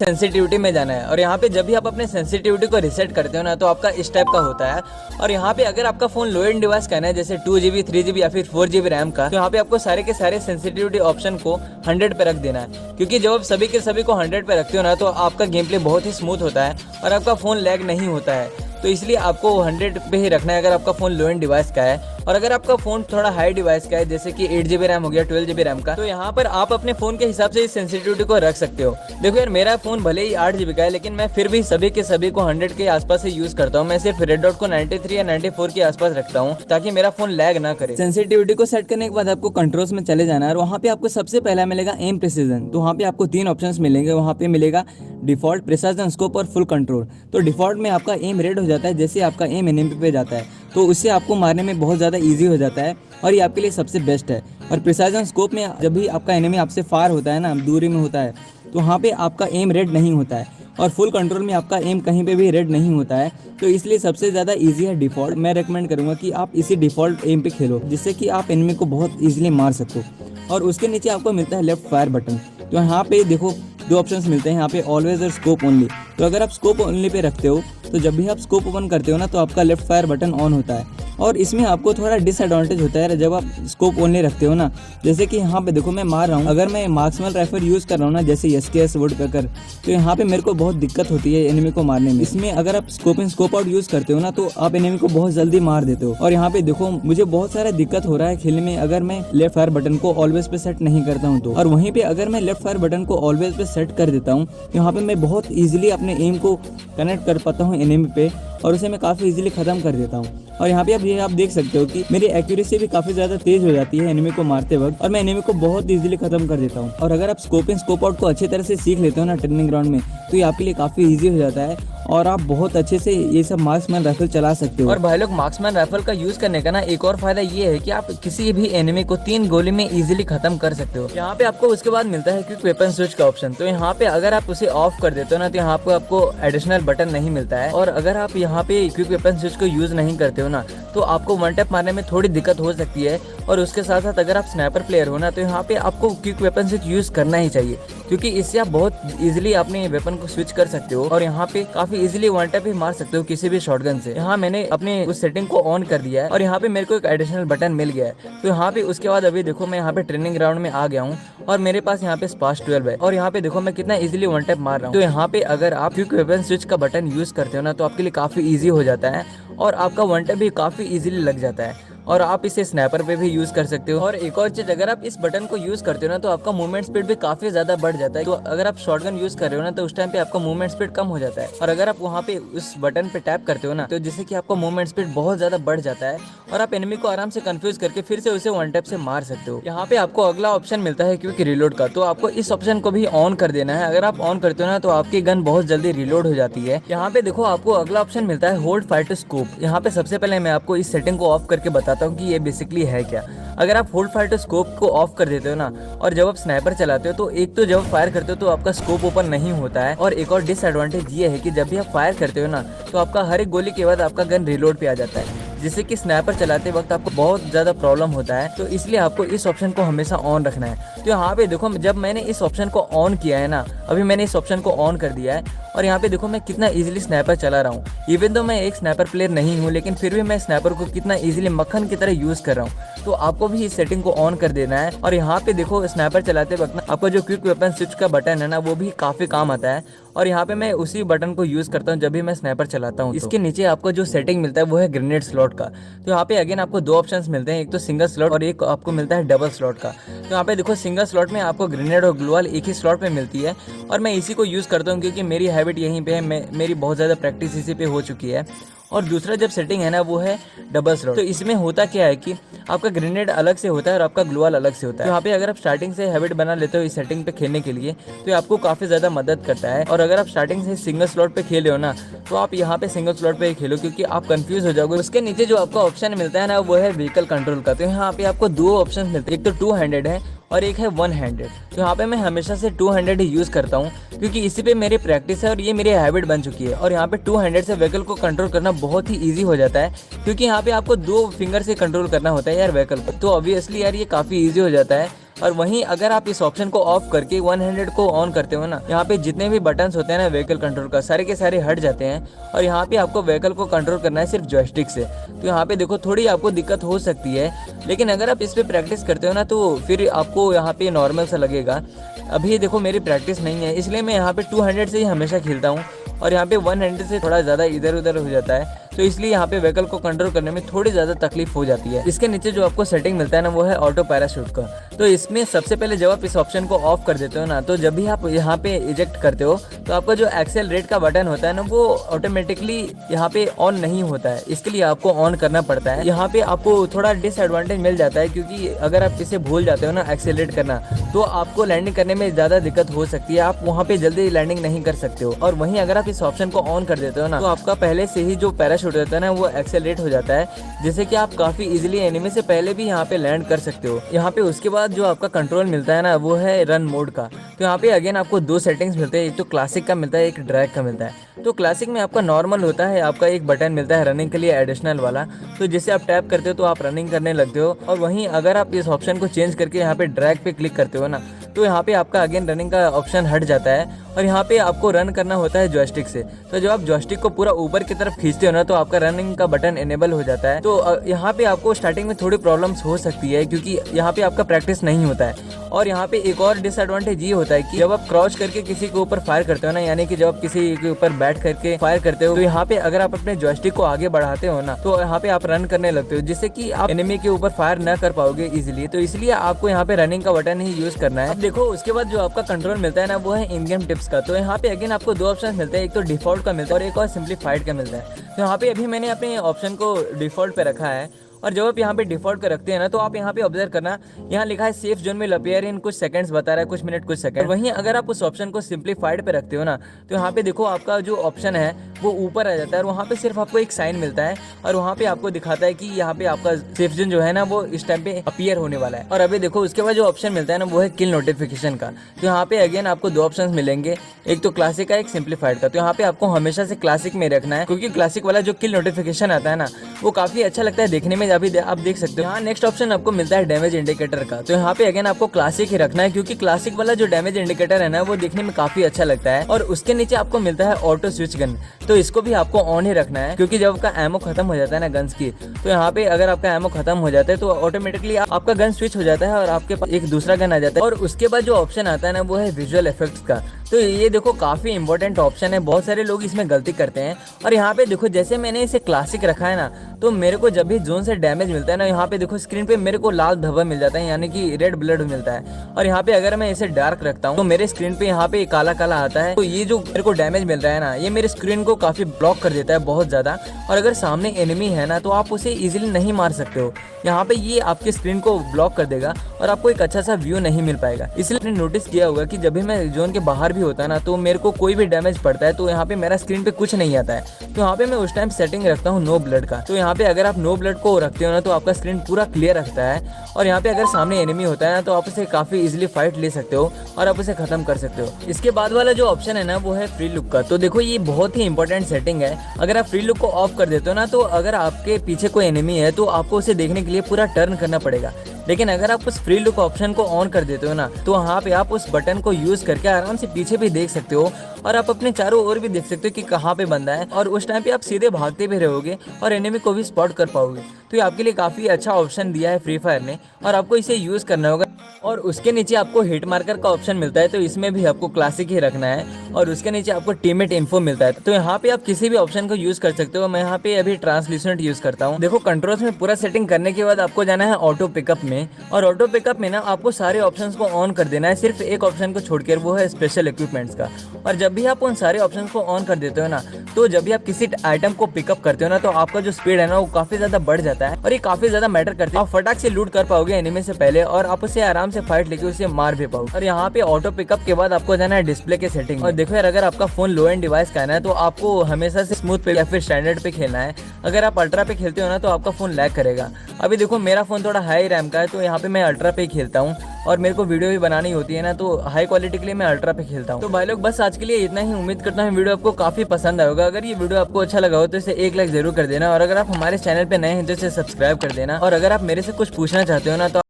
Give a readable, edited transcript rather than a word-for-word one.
Sensitivity में जाना है। और यहाँ पे जब भी आप अपने सेंसिटिविटी को रिसेट करते हो ना तो आपका इस टाइप का होता है। और यहाँ पे अगर आपका फोन लो एंड डिवाइस का है ना, जैसे 2GB 3GB या फिर 4GB रैम का, तो यहाँ पे आपको सारे के सारे सेंसिटिविटी ऑप्शन को 100 पे रख देना है। क्योंकि जब आप सभी के सभी को 100 पे रखते हो ना तो आपका गेम प्ले बहुत ही स्मूथ होता है और आपका फोन लैग नहीं होता है। तो इसलिए आपको 100 पे ही रखना है अगर आपका फोन लो एंड डिवाइस का है। और अगर आपका फोन थोड़ा हाई डिवाइस का है, जैसे कि 8GB रैम हो गया, 12GB रैम का, तो यहाँ पर आप अपने फोन के हिसाब से इस सेंसिटिविटी को रख सकते हो। देखो यार, मेरा फोन भले ही 8GB का है, लेकिन मैं फिर भी सभी के सभी को 100 के आसपास से यूज करता हूँ। मैं सिर्फ रेड डॉट को 93 या 94 के आसपास रखता हूँ ताकि मेरा फोन लैग ना करे। सेंसिटिविटी को सेट करने के बाद आपको कंट्रोल्स में चले जाना है और वहाँ पे आपको सबसे पहला मिलेगा एम प्रिसीजन। तो वहाँ पे आपको 3 ऑप्शंस मिलेंगे। वहाँ पे मिलेगा डिफॉल्ट, प्रिसाइजन, स्कोप और फुल कंट्रोल। तो डिफॉल्ट में आपका एम रेड हो जाता है जैसे आपका एम एनिमी पे जाता है, तो उससे आपको मारने में बहुत ज़्यादा इजी हो जाता है और ये आपके लिए सबसे बेस्ट है। और प्रिसाइजन स्कोप में जब भी आपका एनिमी आपसे फार होता है ना, दूरी में होता है, तो वहाँ पे आपका एम रेड नहीं होता है। और फुल कंट्रोल में आपका एम कहीं पे भी रेड नहीं होता है। तो इसलिए सबसे ज़्यादा इजी है डिफ़ॉल्ट। मैं रेकमेंड करूँगा कि आप इसी डिफ़ॉल्ट एम पे खेलो, जिससे कि आप एनिमी को बहुत ईजिली मार सकते हो। और उसके नीचे आपको मिलता है लेफ्ट फायर बटन। तो यहाँ पे देखो 2 ऑप्शंस मिलते हैं यहाँ पे, ऑलवेज और स्कोप ओनली। तो अगर आप स्कोप ओनली पे रखते हो तो जब भी आप स्कोप ओपन करते हो ना तो आपका लेफ्ट फायर बटन ऑन होता है। और इसमें आपको थोड़ा डिसएडवांटेज होता है जब आप स्कोप ओनली रखते हो ना, जैसे कि यहाँ पे देखो मैं मार रहा हूँ, अगर मैं मार्क्समैन राइफल यूज़ कर रहा हूँ ना, जैसे SKS वुडपेकर, तो यहाँ पे मेरे को बहुत दिक्कत होती है एनिमी को मारने में। इसमें अगर आप scope in scope out use करते हो ना तो आप एनिमी को बहुत जल्दी मार देते हो। और यहाँ पे देखो मुझे बहुत सारा दिक्कत हो रहा है खेलने में अगर मैं लेफ्ट फायर बटन को ऑलवेज पे सेट नहीं करता हूँ तो। और वहीं पे अगर मैं लेफ्ट फायर बटन को ऑलवेज पे सेट कर देता हूँ तो यहाँ पे मैं बहुत ईजिली अपने एम को कनेक्ट कर पाता हूँ एनिमी पे और उसे मैं काफ़ी इजीली ख़त्म कर देता हूँ। और यहाँ पे आप देख सकते हो कि मेरी एक्यूरेसी भी काफ़ी ज़्यादा तेज़ हो जाती है एनिमी को मारते वक्त और मैं एनिमी को बहुत इजीली ख़त्म कर देता हूँ। और अगर आप स्कोप इन स्कोप आउट को अच्छी तरह से सीख लेते हो ना ट्रेनिंग ग्राउंड में, तो ये आपके लिए काफ़ी ईजी हो जाता है और आप बहुत अच्छे से ये सब मार्क्समैन राइफल चला सकते हो। और भाई लोग, मार्क्समैन राइफल का यूज करने का ना एक और फायदा ये है कि आप किसी भी एनिमी को 3 गोली में इजीली खत्म कर सकते हो। यहाँ पे आपको उसके बाद मिलता है क्विक वेपन स्विच का ऑप्शन। तो यहाँ पे अगर आप उसे ऑफ कर देते हो ना तो यहाँ पे आपको एडिशनल बटन नहीं मिलता है। और अगर आप यहाँ पे क्विक वेपन स्विच को यूज नहीं करते हो ना तो आपको वन टैप मारने में थोड़ी दिक्कत हो सकती है। और उसके साथ साथ अगर आप स्नाइपर प्लेयर हो ना तो यहाँ पे आपको क्विक वेपन स्विच यूज करना ही चाहिए, क्योंकि इससे आप बहुत इजीली अपने वेपन को स्विच कर सकते हो और यहाँ पे काफी इजीली वन टैप भी मार सकते हो किसी भी शॉटगन से। यहाँ मैंने अपने उस सेटिंग को ऑन कर दिया है और यहाँ पे मेरे को एक एडिशनल बटन मिल गया है। तो यहाँ पे उसके बाद अभी देखो मैं यहाँ पे ट्रेनिंग ग्राउंड में आ गया हूँ और मेरे पास यहाँ पे स्पास 12 है और यहाँ पे देखो मैं कितना इजीली वन टैप मार रहा हूँ। तो यहाँ पे अगर आप क्विक वेपन स्विच का बटन यूज करते हो ना तो आपके लिए काफी ईजी हो जाता है और आपका वन टैप भी काफी इजीली लग जाता है। और आप इसे स्नैपर पे भी यूज कर सकते हो। और एक और चीज, अगर आप इस बटन को यूज करते हो ना तो आपका मूवमेंट स्पीड भी काफी ज्यादा बढ़ जाता है। तो अगर आप शॉटगन यूज कर रहे हो ना तो उस टाइम पे आपका मूवमेंट स्पीड कम हो जाता है। और अगर आप वहाँ पे उस बटन पे टैप करते हो ना तो जिससे कि आपका मूवमेंट स्पीड बहुत ज्यादा बढ़ जाता है और आप एनिमी को आराम से कंफ्यूज करके फिर से उसे वन टैप से मार सकते हो। यहाँ पे आपको अगला ऑप्शन मिलता है क्विक रिलोड का। तो आपको इस ऑप्शन को भी ऑन कर देना है। अगर आप ऑन करते हो ना तो आपकी गन बहुत जल्दी रिलोड हो जाती है। यहाँ पे देखो आपको अगला ऑप्शन मिलता है होल्ड फायर टू स्कोप। यहाँ पे सबसे पहले मैं आपको इस सेटिंग को ऑफ करके बताता हूँ कि ये बेसिकली है क्या। अगर आप होल्ड फायर टू स्कोप को ऑफ कर देते हो ना और जब आप स्नाइपर चलाते हो तो एक तो जब आप फायर करते हो तो आपका स्कोप ओपन नहीं होता है। और एक और डिसएडवांटेज ये है कि जब भी आप फायर करते हो ना तो आपका हर एक गोली के बाद आपका गन रिलोड पे आ जाता है, जिससे कि स्नाइपर चलाते वक्त आपको बहुत ज़्यादा प्रॉब्लम होता है। तो इसलिए आपको इस ऑप्शन को हमेशा ऑन रखना है। तो यहाँ पे देखो जब मैंने इस ऑप्शन को ऑन किया है ना, अभी मैंने इस ऑप्शन को ऑन कर दिया है और यहाँ पे देखो मैं कितना इजीली स्नाइपर चला रहा हूँ। इवन तो मैं एक स्नाइपर प्लेयर नहीं हूँ लेकिन फिर भी मैं स्नाइपर को कितना इजीली मक्खन की तरह यूज़ कर रहा हूँ। तो आपको भी इस सेटिंग को ऑन कर देना है। और यहाँ पे देखो स्नाइपर चलाते वक्त ना आपका जो क्विक वेपन स्विच का बटन है ना वो भी काफ़ी काम आता है और यहाँ पे मैं उसी बटन को यूज़ करता हूँ जब भी मैं स्नाइपर चलाता हूँ। इसके नीचे आपको जो सेटिंग मिलता है वो है ग्रेनेड स्लॉट का। तो यहाँ पे अगेन आपको 2 ऑप्शंस मिलते हैं, एक तो सिंगल स्लॉट और एक आपको मिलता है डबल स्लॉट का। तो यहाँ पे देखो सिंगल स्लॉट में आपको ग्रेनेड और ग्लूवाल एक ही स्लॉट में मिलती है और मैं इसी को यूज़ करता हूँ क्योंकि मेरी हैबिट यहीं पे है, मेरी बहुत ज़्यादा प्रैक्टिस इसी पे हो चुकी है। और दूसरा जब सेटिंग है ना वो है डबल स्लॉट। तो इसमें होता क्या है कि आपका ग्रेनेड अलग से होता है और आपका ग्लूवाल अलग से होता है। तो यहाँ पे अगर आप स्टार्टिंग से हैबिट बना लेते हो इस सेटिंग पे खेलने के लिए तो ये आपको काफ़ी ज़्यादा मदद करता है। और अगर आप स्टार्टिंग से सिंगल स्लॉट पे खेले हो ना तो आप यहाँ पे सिंगल स्लॉट पे ही खेलो क्योंकि आप कंफ्यूज हो जाओगे। उसके नीचे जो आपका ऑप्शन मिलता है ना वो है व्हीकल कंट्रोल का। तो यहाँ पे आपको 2 ऑप्शन मिलते हैं, एक तो 2 हैंडेड है और एक है 1 हैंडेड। तो यहाँ पे मैं हमेशा से 2 हैंडेड ही यूज़ करता हूँ क्योंकि इसी पे मेरी प्रैक्टिस है और ये मेरी हैबिट बन चुकी है। और यहाँ पे 2 हैंडेड से व्हीकल को कंट्रोल करना बहुत ही इजी हो जाता है क्योंकि यहाँ पे आपको 2 फिंगर से कंट्रोल करना होता है यार व्हीकल को। तो ऑब्वियसली यार ये काफ़ी ईजी हो जाता है और वहीं अगर आप इस ऑप्शन को ऑफ करके 100 को ऑन करते हो ना, यहाँ पे जितने भी बटन्स होते हैं ना व्हीकल कंट्रोल का, सारे के सारे हट जाते हैं और यहाँ पे आपको व्हीकल को कंट्रोल करना है सिर्फ जॉयस्टिक से। तो यहाँ पे देखो थोड़ी आपको दिक्कत हो सकती है, लेकिन अगर आप इस पे प्रैक्टिस करते हो ना तो फिर आपको यहाँ पे नॉर्मल सा लगेगा। अभी देखो मेरी प्रैक्टिस नहीं है, इसलिए मैं यहाँ पे 200 से ही हमेशा खेलता हूँ और यहाँ पे 100 से थोड़ा ज़्यादा इधर उधर हो जाता है, तो इसलिए यहाँ पे व्हीकल को कंट्रोल करने में थोड़ी ज़्यादा तकलीफ हो जाती है। इसके नीचे जो आपको सेटिंग मिलता है ना वो है ऑटो पैराशूट का। तो इसमें सबसे पहले जब आप इस ऑप्शन को ऑफ कर देते हो ना, तो जब भी आप यहाँ पे इजेक्ट करते हो तो आपका जो एक्सेलरेट का बटन होता है ना वो ऑटोमेटिकली यहाँ पे ऑन नहीं होता है, इसके लिए आपको ऑन करना पड़ता है। यहाँ पे आपको थोड़ा डिसएडवांटेज मिल जाता है, क्योंकि अगर आप इसे भूल जाते हो ना एक्सेलरेट करना, तो आपको लैंडिंग करने में ज़्यादा दिक्कत हो सकती है, आप वहाँ पे जल्दी लैंडिंग नहीं कर सकते हो। और वहीं अगर आप इस ऑप्शन को ऑन कर देते हो ना, तो आपका पहले से ही जो पैराशूट होता है ना वो एक्सेलरेट हो जाता है, जिससे कि आप काफ़ी इजीली एनिमी से पहले भी यहाँ पे लैंड कर सकते हो। यहाँ पे उसके बाद जो आपका कंट्रोल मिलता है ना वो है रन मोड का। तो यहाँ पे अगेन आपको दो सेटिंग्स मिलते हैं, एक तो क्लासिक का मिलता है, एक ड्रैग का मिलता है। तो क्लासिक में आपका नॉर्मल होता है, आपका एक बटन मिलता है रनिंग के लिए एडिशनल वाला, तो जिसे आप टैप करते हो तो आप रनिंग करने लगते हो। और वहीं अगर आप इस ऑप्शन को चेंज करके यहाँ पे ड्रैग पे क्लिक करते हो ना, तो यहाँ पे आपका अगेन रनिंग का ऑप्शन हट जाता है और यहाँ पे आपको रन करना होता है जॉयस्टिक से। तो जब आप जॉयस्टिक को पूरा ऊपर की तरफ खींचते हो ना, तो आपका रनिंग का बटन इनेबल हो जाता है। तो यहाँ पे आपको स्टार्टिंग में थोड़ी प्रॉब्लम्स हो सकती है, क्योंकि यहाँ पे आपका प्रैक्टिस नहीं होता है। और यहाँ पे एक और डिसएडवांटेज ये होता है कि जब आप क्रॉच करके किसी के ऊपर फायर करते हो ना, यानी कि जब आप किसी के ऊपर बैठ करके फायर करते हो, तो यहाँ पे अगर आप अपने जॉयस्टिक को आगे बढ़ाते हो ना, तो यहाँ पे आप रन करने लगते हो, जिससे कि आप एनिमी के ऊपर फायर न कर पाओगे इजीली। तो इसलिए आपको यहाँ पे रनिंग का बटन ही यूज करना है। अब देखो उसके बाद जो आपका कंट्रोल मिलता है ना वो है इन गेम टिप्स का। तो यहाँ पे अगेन आपको दो ऑप्शन मिलते हैं, एक तो डिफॉल्ट का मिलता है और एक और सिंप्लीफाइड का मिलता है। तो यहाँ पे अभी मैंने अपने ऑप्शन को डिफॉल्ट पे रखा है, और जब आप यहाँ पे डिफॉल्ट कर रखते हैं ना, तो आप यहाँ पे ऑब्जर्व करना, यहाँ लिखा है सेफ जोन में अपीयर इन कुछ सेकंड्स बता रहा है, कुछ मिनट कुछ सेकंड। वहीं अगर आप उस ऑप्शन को सिंप्लीफाइड पे रखते हो ना, तो यहाँ पे देखो आपका जो ऑप्शन है वो ऊपर आ जाता है और वहाँ पे सिर्फ आपको एक साइन मिलता है और वहाँ पे आपको दिखाता है कि यहाँ पे आपका सेफ जोन जो है ना वो इस टाइम पे अपीयर होने वाला है। और अभी देखो उसके बाद जो ऑप्शन मिलता है ना वो है किल नोटिफिकेशन का। तो यहाँ पे अगेन आपको दो ऑप्शन मिलेंगे, एक तो क्लासिक का, एक सिंप्लीफाइड का। तो यहाँ पे आपको हमेशा से क्लासिक में रखना है, क्योंकि क्लासिक वाला जो किल नोटिफिकेशन आता है ना वो काफी अच्छा लगता है देखने में, अभी आप देख सकते हो। यहाँ नेक्स्ट ऑप्शन आपको मिलता है डैमेज इंडिकेटर का। तो यहाँ पे अगेन आपको क्लासिक ही रखना है, क्योंकि क्लासिक वाला जो डैमेज इंडिकेटर है ना वो देखने में काफी अच्छा लगता है। और उसके नीचे आपको मिलता है ऑटो स्विच गन। तो इसको भी आपको ऑन ही रखना है, क्योंकि जब आपका एमो खत्म हो जाता है ना गन्स की, तो यहाँ पे अगर आपका एमो खत्म हो जाता है तो ऑटोमेटिकली आपका गन स्विच हो जाता है और आपके पास एक दूसरा गन आ जाता है। और उसके बाद जो ऑप्शन आता है ना वो है विजुअल इफेक्ट्स का। तो ये देखो काफी इंपॉर्टेंट ऑप्शन है, बहुत सारे लोग इसमें गलती करते हैं। और यहाँ पे देखो जैसे मैंने इसे क्लासिक रखा है ना, तो मेरे को जब भी जोन से डैमेज मिलता है ना, यहाँ पे देखो स्क्रीन पे मेरे को लाल धब्बा मिल जाता है, यानी कि रेड ब्लड मिलता है। और यहाँ पे अगर मैं इसे डार्क रखता हूँ तो मेरे स्क्रीन पे यहाँ पे काला काला आता है। तो ये जो मेरे को डैमेज मिल रहा है ना, ये मेरे स्क्रीन को काफी ब्लॉक कर देता है बहुत ज्यादा। और अगर सामने एनिमी है ना तो आप उसे इजीली नहीं मार सकते हो, यहाँ पे ये आपके स्क्रीन को ब्लॉक कर देगा और आपको एक अच्छा सा व्यू नहीं मिल पाएगा। इसलिए आपने नोटिस किया होगा कि जब भी मैं जोन के बाहर भी होता है ना, तो मेरे को कोई भी डैमेज पड़ता है तो यहाँ पे मेरा स्क्रीन पे कुछ नहीं आता है। तो यहाँ पे मैं उस टाइम सेटिंग रखता हूँ नो ब्लड का। तो यहाँ पे अगर आप नो ब्लड को रखते हो ना तो आपका स्क्रीन पूरा क्लियर रखता है। और यहाँ पे अगर सामने एनिमी होता है ना तो आप उसे काफी इजीली फाइट ले सकते हो और आप उसे खत्म कर सकते हो। इसके बाद वाला जो ऑप्शन है ना वो है फ्री लुक का। तो देखो ये बहुत ही इंपॉर्टेंट सेटिंग है। अगर आप फ्री लुक को ऑफ कर देते हो ना, तो अगर आपके पीछे कोई एनिमी है तो आपको उसे देखने के लिए पूरा टर्न करना पड़ेगा। लेकिन अगर आप उस फ्री लुक ऑप्शन को ऑन कर देते हो ना, तो वहाँ पे आप उस बटन को यूज करके आराम से पीछे भी देख सकते हो और आप अपने चारों ओर भी देख सकते हो कि कहाँ पे बंदा है। और उस टाइम पे आप सीधे भागते भी रहोगे और एनिमी को भी स्पॉट कर पाओगे। तो ये आपके लिए काफी अच्छा ऑप्शन दिया है फ्री फायर ने और आपको इसे यूज करना होगा। और उसके नीचे आपको हिट मार्कर का ऑप्शन मिलता है, तो इसमें भी आपको क्लासिक ही रखना है। और उसके नीचे आपको टीममेट इन्फो मिलता है, तो यहाँ पे आप किसी भी ऑप्शन को यूज कर सकते हो। मैं यहाँ पे अभी ट्रांसल्यूसेंट यूज करता हूँ। देखो कंट्रोल्स में पूरा सेटिंग करने के बाद आपको जाना है ऑटो पिकअप में, और ऑटो पिकअप में ना आपको सारे ऑप्शंस को ऑन कर देना है, सिर्फ एक ऑप्शन को छोड़कर, वो है स्पेशल इक्विपमेंट्स का। और जब भी आप उन सारे ऑप्शन को ऑन कर देते हो ना, तो जब भी आप किसी आइटम को पिकअप करते हो ना, तो आपका जो स्पीड है ना वो काफी ज्यादा बढ़ जाता है और ये काफी ज्यादा मैटर करते हैं। आप फटाक से लूट कर पाओगे एनिमी से पहले और आप उसे आराम से फाइट लेके उसे मार भी पाओगे। और यहाँ पे ऑटो पिकअप के बाद आपको जाना है डिस्प्ले के सेटिंग। और देखो यार, अगर आपका फोन लो एंड डिवाइस का है ना, तो आपको हमेशा से स्मूथ पे या फिर स्टैंडर्ड पे खेलना है। अगर आप अल्ट्रा पे खेलते हो ना तो आपका फोन लैग करेगा। अभी देखो मेरा फोन थोड़ा हाई रैम का है, तो यहाँ पे मैं अल्ट्रा पे खेलता हूँ और मेरे को वीडियो भी बनानी होती है ना, तो हाई क्वालिटी के लिए मैं अल्ट्रा पे खेलता हूँ। तो भाई लोग बस आज के लिए इतना ही। उम्मीद करता हूँ वीडियो आपको काफी पसंद आएगा। अगर ये वीडियो आपको अच्छा लगा हो तो इसे एक लाइक जरूर कर देना, और अगर आप हमारे चैनल पे नए हैं तो इसे सब्सक्राइब कर देना। और अगर आप मेरे से कुछ पूछना चाहते हो ना तो